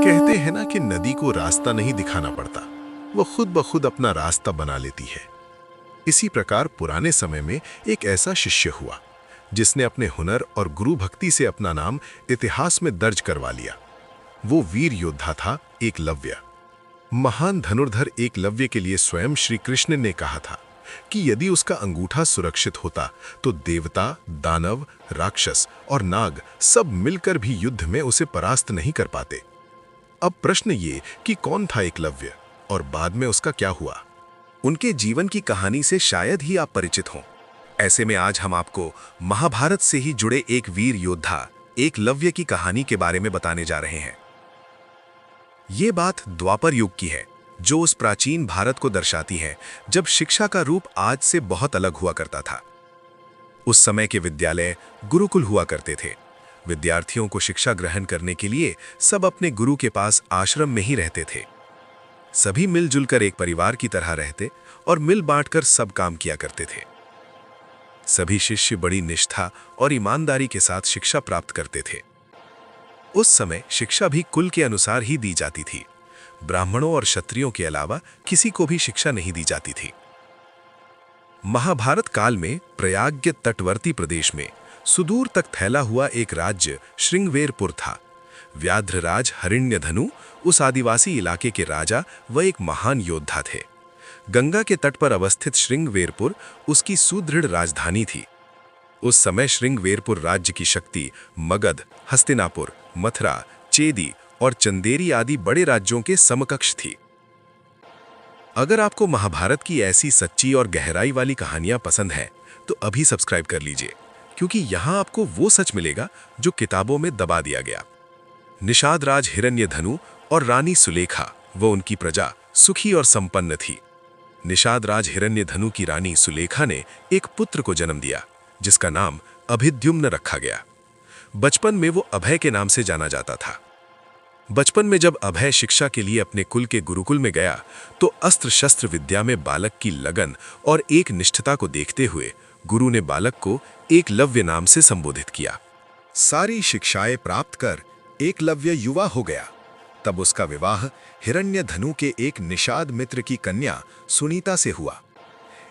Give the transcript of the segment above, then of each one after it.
कहते हैं ना कि नदी को रास्ता नहीं दिखाना पड़ता, वो खुद ब खुद अपना रास्ता बना लेती है। इसी प्रकार पुराने समय में एक ऐसा शिष्य हुआ जिसने अपने हुनर और गुरु भक्ति से अपना नाम इतिहास में दर्ज करवा लिया। वो वीर योद्धा था एकलव्य। महान धनुर्धर एकलव्य के लिए स्वयं श्री कृष्ण ने कहा था कि यदि उसका अंगूठा सुरक्षित होता तो देवता, दानव, राक्षस और नाग सब मिलकर भी युद्ध में उसे परास्त नहीं कर पाते। अब प्रश्न ये कि कौन था एकलव्य और बाद में उसका क्या हुआ। उनके जीवन की कहानी से शायद ही आप परिचित हों। ऐसे में आज हम आपको महाभारत से ही जुड़े एक वीर योद्धा एकलव्य की कहानी के बारे में बताने जा रहे हैं। ये बात द्वापर युग की है, जो उस प्राचीन भारत को दर्शाती है जब शिक्षा का रूप आज से बहुत अलग हुआ करता था। उस समय के विद्यालय गुरुकुल हुआ करते थे। विद्यार्थियों को शिक्षा ग्रहण करने के लिए सब अपने गुरु के पास आश्रम में ही रहते थे। सभी मिलजुल कर एक परिवार की तरह रहते और मिल बांटकर सब काम किया करते थे। सभी शिष्य बड़ी निष्ठा और ईमानदारी के साथ शिक्षा प्राप्त करते थे। उस समय शिक्षा भी कुल के अनुसार ही दी जाती थी। ब्राह्मणों और क्षत्रियों के अलावा किसी को भी शिक्षा नहीं दी जाती थी। महाभारत काल में प्रयाग के तटवर्ती प्रदेश में सुदूर तक फैला हुआ एक राज्य श्रृंगवेरपुर था। व्याघ्रराज हिरण्यधनु उस आदिवासी इलाके के राजा व एक महान योद्धा थे। गंगा के तट पर अवस्थित श्रृंगवेरपुर उसकी सुदृढ़ राजधानी थी। उस समय श्रृंगवेरपुर राज्य की शक्ति मगध, हस्तिनापुर, मथुरा, चेदी और चंदेरी आदि बड़े राज्यों के समकक्ष थी। अगर आपको महाभारत की ऐसी सच्ची और गहराई वाली कहानियां पसंद हैं, तो अभी सब्सक्राइब कर लीजिए, क्योंकि यहां आपको वो सच मिलेगा जो किताबों में दबा दिया गया। निषाद राज हिरण्यधनु और रानी सुलेखा व उनकी प्रजा सुखी और संपन्न थी। निषाद राज हिरण्यधनु की रानी सुलेखा ने एक पुत्र को जन्म दिया, जिसका नाम अभिद्युम्न रखा गया। बचपन में वो अभय के नाम से जाना जाता था। बचपन में जब अभय शिक्षा के लिए अपने कुल के गुरुकुल में गया, तो अस्त्र शस्त्र विद्या में बालक की लगन और एक निष्ठता को देखते हुए गुरु ने बालक को एकलव्य नाम से संबोधित किया। सारी शिक्षाएं प्राप्त कर एकलव्य युवा हो गया। तब उसका विवाह हिरण्यधनु के एक निषाद मित्र की कन्या सुनीता से हुआ।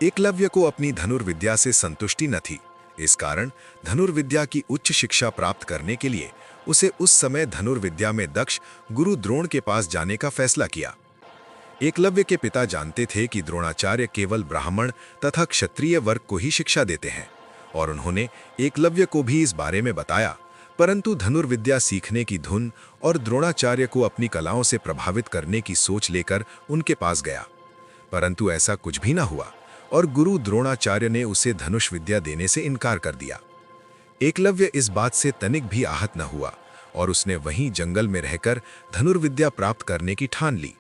एकलव्य को अपनी धनुर्विद्या से संतुष्टि न थी। इस कारण धनुर्विद्या की उच्च शिक्षा प्राप्त करने के लिए उसे उस समय धनुर्विद्या में दक्ष गुरु द्रोण के पास जाने का फैसला किया। एकलव्य के पिता जानते थे कि द्रोणाचार्य केवल ब्राह्मण तथा क्षत्रिय वर्ग को ही शिक्षा देते हैं, और उन्होंने एकलव्य को भी इस बारे में बताया। परंतु धनुर्विद्या सीखने की धुन और द्रोणाचार्य को अपनी कलाओं से प्रभावित करने की सोच लेकर उनके पास गया। परंतु ऐसा कुछ भी न हुआ और गुरु द्रोणाचार्य ने उसे धनुष विद्या देने से इनकार कर दिया। एकलव्य इस बात से तनिक भी आहत न हुआ और उसने वहीं जंगल में रहकर धनुर्विद्या प्राप्त करने की ठान ली।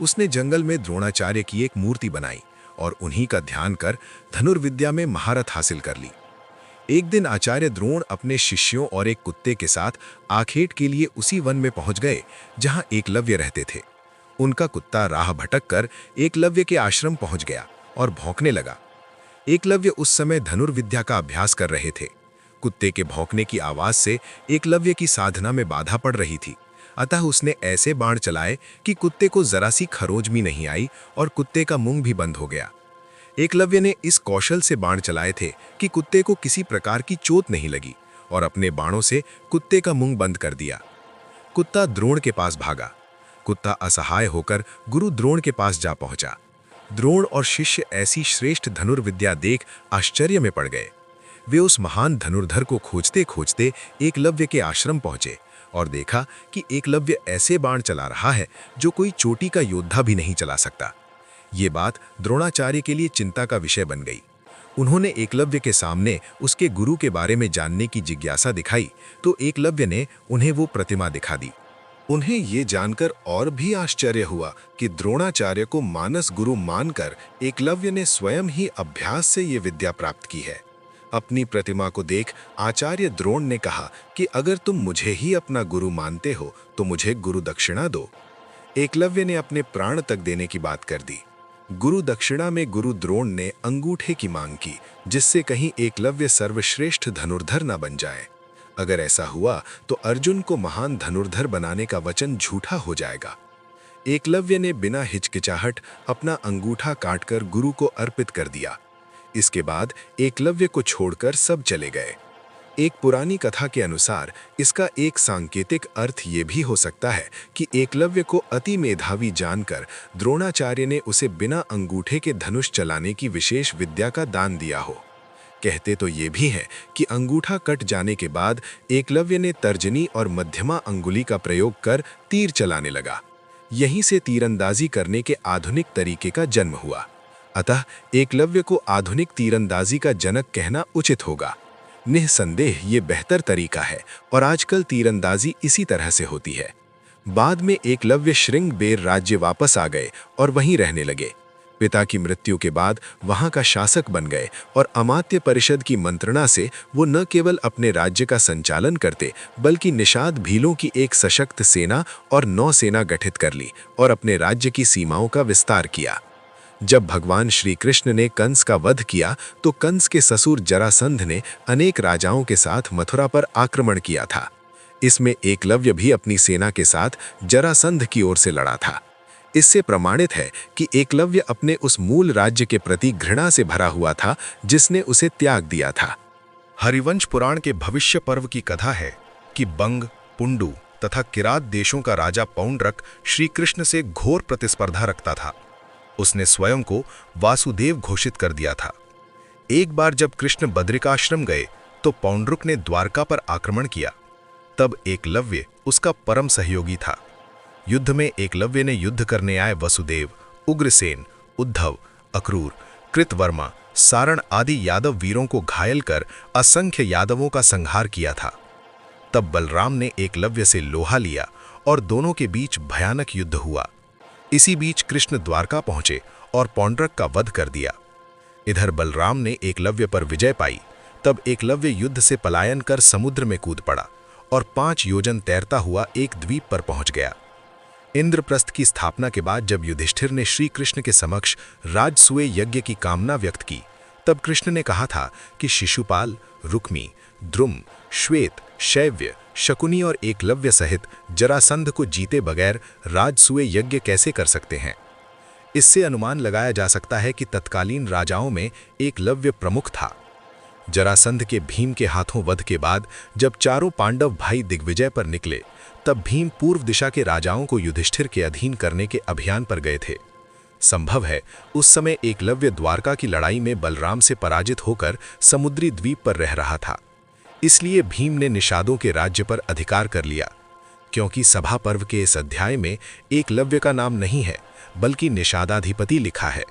उसने जंगल में द्रोणाचार्य की एक मूर्ति बनाई और उन्हीं का ध्यान कर धनुर्विद्या में महारत हासिल कर ली। एक दिन आचार्य द्रोण अपने शिष्यों और एक कुत्ते के साथ आखेट के लिए उसी वन में पहुंच गए जहां एकलव्य रहते थे। उनका कुत्ता राह भटक कर एकलव्य के आश्रम पहुंच गया और भौंकने लगा। एकलव्य उस समय धनुर्विद्या का अभ्यास कर रहे थे। कुत्ते के भौंकने की आवाज से एकलव्य की साधना में बाधा पड़ रही थी, अतः उसने ऐसे बाण चलाए कि कुत्ते को जरा सी खरोज भी नहीं आई और कुत्ते का मुंह भी बंद हो गया। एकलव्य ने इस कौशल से बाण चलाए थे कि कुत्ते को किसी प्रकार की चोट नहीं लगी और अपने बाणों से कुत्ते का मुंह बंद कर दिया। कुत्ता द्रोण के पास भागा। कुत्ता असहाय होकर गुरु द्रोण के पास जा पहुंचा। द्रोण और शिष्य ऐसी श्रेष्ठ धनुर्विद्या देख आश्चर्य में पड़ गए। वे उस महान धनुर्धर को खोजते खोजते एकलव्य के आश्रम पहुंचे और देखा कि एकलव्य ऐसे बाण चला रहा है जो कोई चोटी का योद्धा भी नहीं चला सकता। ये बात द्रोणाचार्य के लिए चिंता का विषय बन गई। उन्होंने एकलव्य के सामने उसके गुरु के बारे में जानने की जिज्ञासा दिखाई तो एकलव्य ने उन्हें वो प्रतिमा दिखा दी। उन्हें ये जानकर और भी आश्चर्य हुआ कि द्रोणाचार्य को मानस गुरु मानकर एकलव्य ने स्वयं ही अभ्यास से ये विद्या प्राप्त की है। अपनी प्रतिमा को देख आचार्य द्रोण ने कहा कि अगर तुम मुझे ही अपना गुरु मानते हो तो मुझे गुरु दक्षिणा दो। एकलव्य ने अपने प्राण तक देने की बात कर दी। गुरु दक्षिणा में गुरु द्रोण ने अंगूठे की मांग की, जिससे कहीं एकलव्य सर्वश्रेष्ठ धनुर्धर न बन जाए। अगर ऐसा हुआ तो अर्जुन को महान धनुर्धर बनाने का वचन झूठा हो जाएगा। एकलव्य ने बिना हिचकिचाहट अपना अंगूठा काटकर गुरु को अर्पित कर दिया। इसके बाद एकलव्य को छोड़कर सब चले गए। एक पुरानी कथा के अनुसार इसका एक सांकेतिक अर्थ ये भी हो सकता है कि एकलव्य को अति मेधावी जानकर द्रोणाचार्य ने उसे बिना अंगूठे के धनुष चलाने की विशेष विद्या का दान दिया हो। कहते तो ये भी हैं कि अंगूठा कट जाने के बाद एकलव्य ने तर्जनी और मध्यमा अंगुली का प्रयोग कर तीर चलाने लगा। यहीं से तीरंदाजी करने के आधुनिक तरीके का जन्म हुआ। अतः एकलव्य को आधुनिक तीरंदाजी का जनक कहना उचित होगा। निःसंदेह ये बेहतर तरीका है और आजकल तीरंदाजी इसी तरह से होती है। बाद में एकलव्य श्रृंगबेर राज्य वापस आ गए और वहीं रहने लगे। पिता की मृत्यु के बाद वहां का शासक बन गए और अमात्य परिषद की मंत्रणा से वो न केवल अपने राज्य का संचालन करते बल्कि निषाद भीलों की एक सशक्त सेना और नौसेना गठित कर ली और अपने राज्य की सीमाओं का विस्तार किया। जब भगवान श्री कृष्ण ने कंस का वध किया तो कंस के ससुर जरासंध ने अनेक राजाओं के साथ मथुरा पर आक्रमण किया था। इसमें एकलव्य भी अपनी सेना के साथ जरासंध की ओर से लड़ा था। इससे प्रमाणित है कि एकलव्य अपने उस मूल राज्य के प्रति घृणा से भरा हुआ था जिसने उसे त्याग दिया था। हरिवंश पुराण के भविष्य पर्व की कथा है कि बंग, पुंडु तथा किरात देशों का राजा पौंड्रक श्री कृष्ण से घोर प्रतिस्पर्धा रखता था। उसने स्वयं को वासुदेव घोषित कर दिया था। एक बार जब कृष्ण बद्रिकाश्रम गए तो पौंड्रुक ने द्वारका पर आक्रमण किया। तब एकलव्य उसका परम सहयोगी था। युद्ध में एकलव्य ने युद्ध करने आए वसुदेव, उग्रसेन, उद्धव, अक्रूर, कृतवर्मा, सारण आदि यादव वीरों को घायल कर असंख्य यादवों का संहार किया था। तब बलराम ने एकलव्य से लोहा लिया और दोनों के बीच भयानक युद्ध हुआ। इसी बीच कृष्ण द्वारका पहुंचे और पौंड्रक का वध कर दिया। इधर बलराम ने एकलव्य पर विजय पाई। तब एकलव्य युद्ध से पलायन कर समुद्र में कूद पड़ा और 5 योजन तैरता हुआ एक द्वीप पर पहुंच गया। इंद्रप्रस्थ की स्थापना के बाद जब युधिष्ठिर ने श्री कृष्ण के समक्ष राजसूय यज्ञ की कामना व्यक्त की, तब कृष्ण ने कहा था कि शिशुपाल, रुक्मी, द्रुम, श्वेत, शैव्य, शकुनी और एकलव्य सहित जरासंध को जीते बगैर राजसूय यज्ञ कैसे कर सकते हैं। इससे अनुमान लगाया जा सकता है कि तत्कालीन राजाओं में एकलव्य प्रमुख था। जरासंध के भीम के हाथों वध के बाद जब चारों पांडव भाई दिग्विजय पर निकले, तब भीम पूर्व दिशा के राजाओं को युधिष्ठिर के अधीन करने के अभियान पर गए थे। संभव है उस समय एकलव्य द्वारका की लड़ाई में बलराम से पराजित होकर समुद्री द्वीप पर रह रहा था। इसलिए भीम ने निषादों के राज्य पर अधिकार कर लिया। क्योंकि सभा पर्व के इस अध्याय में एकलव्य का नाम नहीं है बल्कि निषादाधिपति लिखा है,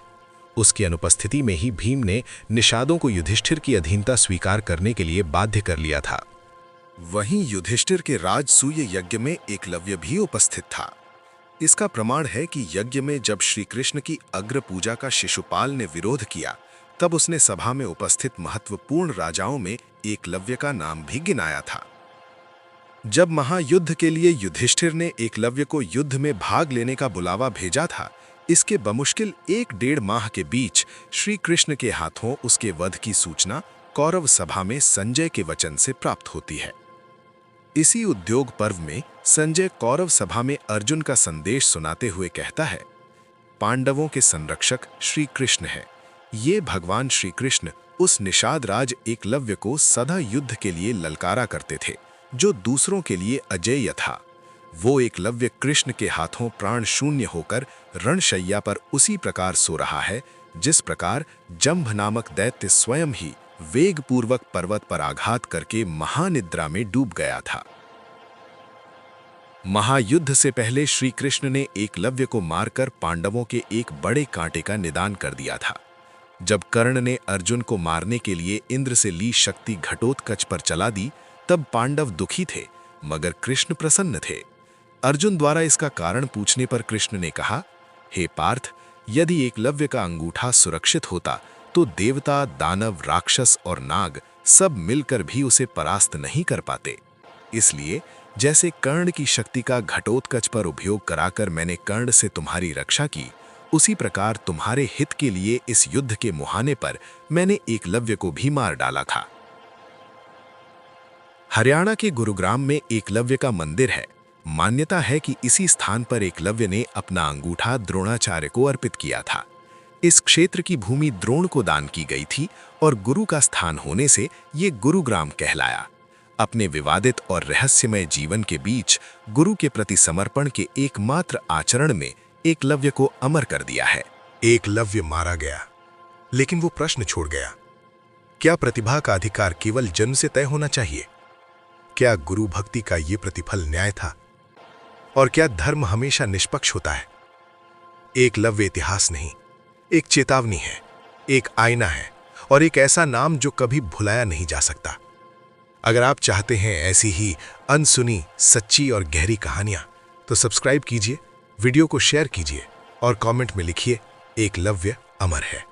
उसकी अनुपस्थिति में ही भीम ने निषादों को युधिष्ठिर की अधीनता स्वीकार करने के लिए बाध्य कर लिया था। वहीं युधिष्ठिर के राजसूय यज्ञ में एकलव्य भी उपस्थित था। इसका प्रमाण है कि यज्ञ में जब श्री कृष्ण की अग्र पूजा का शिशुपाल ने विरोध किया, तब उसने सभा में उपस्थित महत्वपूर्ण राजाओं में एकलव्य का नाम भी गिनाया था। जब महायुद्ध के लिए युधिष्ठिर ने एकलव्य को युद्ध में भाग लेने का बुलावा भेजा था, इसके बमुश्किल 1-1.5 माह के बीच श्री कृष्ण के हाथों उसके वध की सूचना कौरव सभा में संजय के वचन से प्राप्त होती है। इसी उद्योग पर्व में संजय कौरव सभा में अर्जुन का संदेश सुनाते हुए कहता है, पांडवों के संरक्षक श्री कृष्ण है। ये भगवान श्री कृष्ण उस निषाद राज एकलव्य को सदा युद्ध के लिए ललकारा करते थे, जो दूसरों के लिए अजेय था। वो एकलव्य कृष्ण के हाथों प्राण शून्य होकर रणशैया पर उसी प्रकार सो रहा है जिस प्रकार जंभ नामक दैत्य स्वयं ही वेगपूर्वक पर्वत पर आघात करके महानिद्रा में डूब गया था। महायुद्ध से पहले श्री कृष्ण ने एकलव्य को मारकर पांडवों के एक बड़े कांटे का निदान कर दिया था। जब कर्ण ने अर्जुन को मारने के लिए इंद्र से ली शक्ति घटोत्कच पर चला दी, तब पांडव दुखी थे मगर कृष्ण प्रसन्न थे। अर्जुन द्वारा इसका कारण पूछने पर कृष्ण ने कहा, हे पार्थ, यदि एकलव्य का अंगूठा सुरक्षित होता तो देवता, दानव, राक्षस और नाग सब मिलकर भी उसे परास्त नहीं कर पाते। इसलिए जैसे कर्ण की शक्ति का घटोत्कच पर उपयोग कराकर मैंने कर्ण से तुम्हारी रक्षा की, उसी प्रकार तुम्हारे हित के लिए इस युद्ध के मुहाने पर मैंने एकलव्य को भी मार डाला था। हरियाणा के गुरुग्राम में एकलव्य का मंदिर है। मान्यता है कि इसी स्थान पर एकलव्य ने अपना अंगूठा द्रोणाचार्य को अर्पित किया था। इस क्षेत्र की भूमि द्रोण को दान की गई थी और गुरु का स्थान होने से ये गुरुग्राम कहलाया। अपने विवादित और रहस्यमय जीवन के बीच गुरु के प्रति समर्पण के एकमात्र आचरण में एकलव्य को अमर कर दिया है। एकलव्य मारा गया, लेकिन वो प्रश्न छोड़ गया, क्या प्रतिभा का अधिकार केवल जन्म से तय होना चाहिए? क्या गुरु भक्ति का ये प्रतिफल न्याय था? और क्या धर्म हमेशा निष्पक्ष होता है? एकलव्य इतिहास नहीं, एक चेतावनी है, एक आईना है और एक ऐसा नाम जो कभी भुलाया नहीं जा सकता। अगर आप चाहते हैं ऐसी ही अनसुनी, सच्ची और गहरी कहानियां, तो सब्सक्राइब कीजिए, वीडियो को शेयर कीजिए और कमेंट में लिखिए, एकलव्य अमर है।